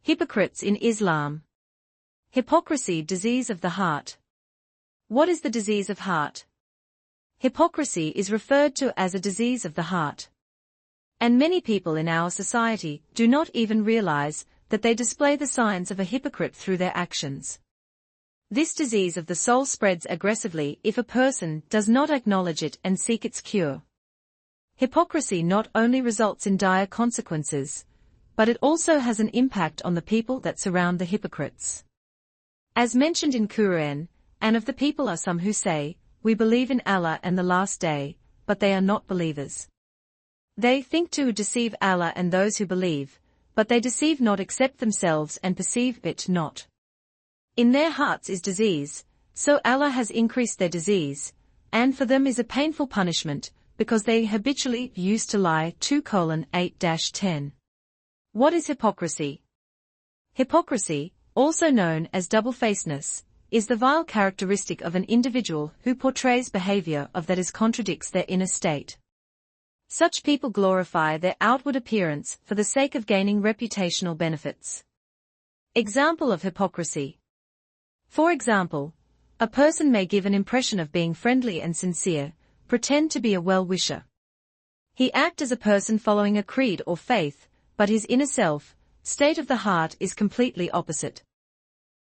Hypocrites in Islam. Hypocrisy, disease of the heart. What is the disease of heart? Hypocrisy is referred to as a disease of the heart. And many people in our society do not even realize that they display the signs of a hypocrite through their actions. This disease of the soul spreads aggressively if a person does not acknowledge it and seek its cure. Hypocrisy not only results in dire consequences, but it also has an impact on the people that surround the hypocrites. As mentioned in Qura'n, and of the people are some who say, "We believe in Allah and the last day," but they are not believers. They think to deceive Allah and those who believe, but they deceive not except themselves and perceive it not. In their hearts is disease, so Allah has increased their disease, and for them is a painful punishment, because they habitually used to lie. 2:8-10. What is hypocrisy? Hypocrisy, also known as double-facedness, is the vile characteristic of an individual who portrays behavior that contradicts their inner state. Such people glorify their outward appearance for the sake of gaining reputational benefits. Example of hypocrisy. For example, a person may give an impression of being friendly and sincere, pretend to be a well-wisher. He acts as a person following a creed or faith, but his inner self, state of the heart is completely opposite.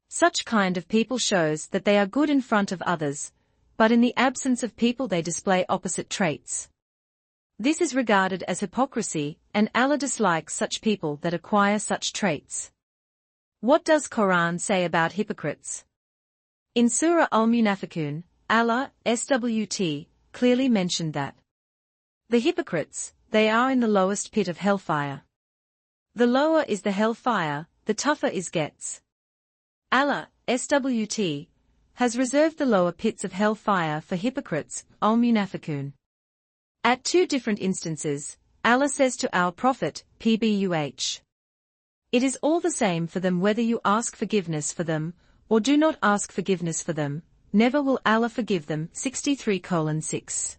Such kind of people shows that they are good in front of others, but in the absence of people they display opposite traits. This is regarded as hypocrisy, and Allah dislikes such people that acquire such traits. What does Qur'an say about hypocrites? In Surah Al-Munafiqun, Allah, SWT, clearly mentioned that the hypocrites, they are in the lowest pit of hellfire. The lower is the hellfire, the tougher it gets. Allah, SWT, has reserved the lower pits of hellfire for hypocrites, Al-Munafiqun. At two different instances, Allah says to our Prophet, PBUH, "It is all the same for them whether you ask forgiveness for them, or do not ask forgiveness for them, never will Allah forgive them." 63:6.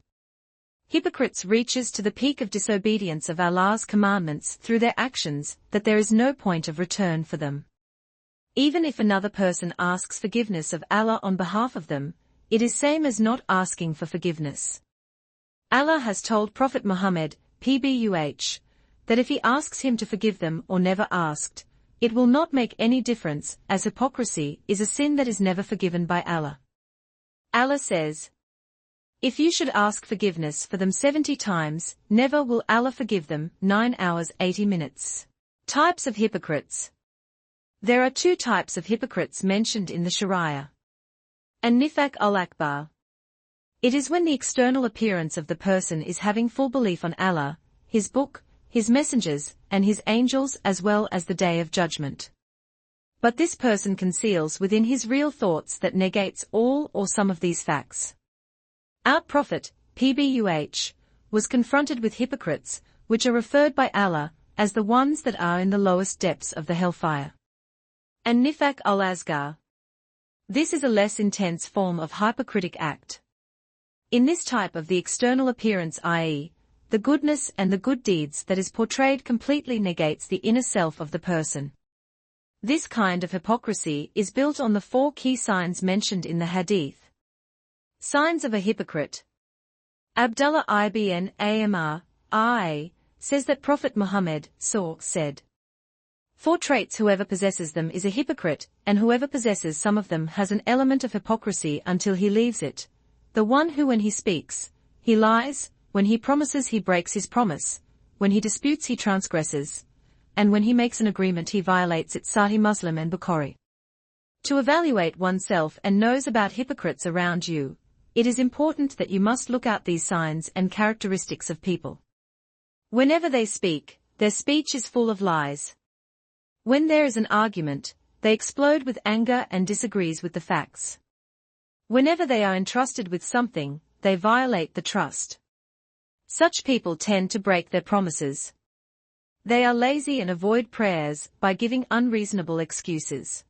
Hypocrites reaches to the peak of disobedience of Allah's commandments through their actions that there is no point of return for them. Even if another person asks forgiveness of Allah on behalf of them, it is same as not asking for forgiveness. Allah has told Prophet Muhammad, PBUH, that if he asks him to forgive them or never asked, it will not make any difference, as hypocrisy is a sin that is never forgiven by Allah. Allah says, "If you should ask forgiveness for them 70 times, never will Allah forgive them." 9:80. Types of hypocrites. There are two types of hypocrites mentioned in the Sharia. An-nifaq al-akbar. It is when the external appearance of the person is having full belief on Allah, His book, His messengers, and His angels as well as the Day of Judgment. But this person conceals within his real thoughts that negates all or some of these facts. Our Prophet, PBUH, was confronted with hypocrites, which are referred by Allah as the ones that are in the lowest depths of the hellfire. And nifaq al-asgar. This is a less intense form of hypocritic act. In this type of the external appearance, i.e., the goodness and the good deeds that is portrayed completely negates the inner self of the person. This kind of hypocrisy is built on the four key signs mentioned in the Hadith. Signs of a hypocrite. Abdullah ibn Amr, I, says that Prophet Muhammad said, "Four traits whoever possesses them is a hypocrite, and whoever possesses some of them has an element of hypocrisy until he leaves it. The one who when he speaks, he lies, when he promises he breaks his promise, when he disputes he transgresses, and when he makes an agreement he violates it." Sahih Muslim and Bukhari. To evaluate oneself and knows about hypocrites around you, it is important that you must look out these signs and characteristics of people. Whenever they speak, their speech is full of lies. When there is an argument, they explode with anger and disagrees with the facts. Whenever they are entrusted with something, they violate the trust. Such people tend to break their promises. They are lazy and avoid prayers by giving unreasonable excuses.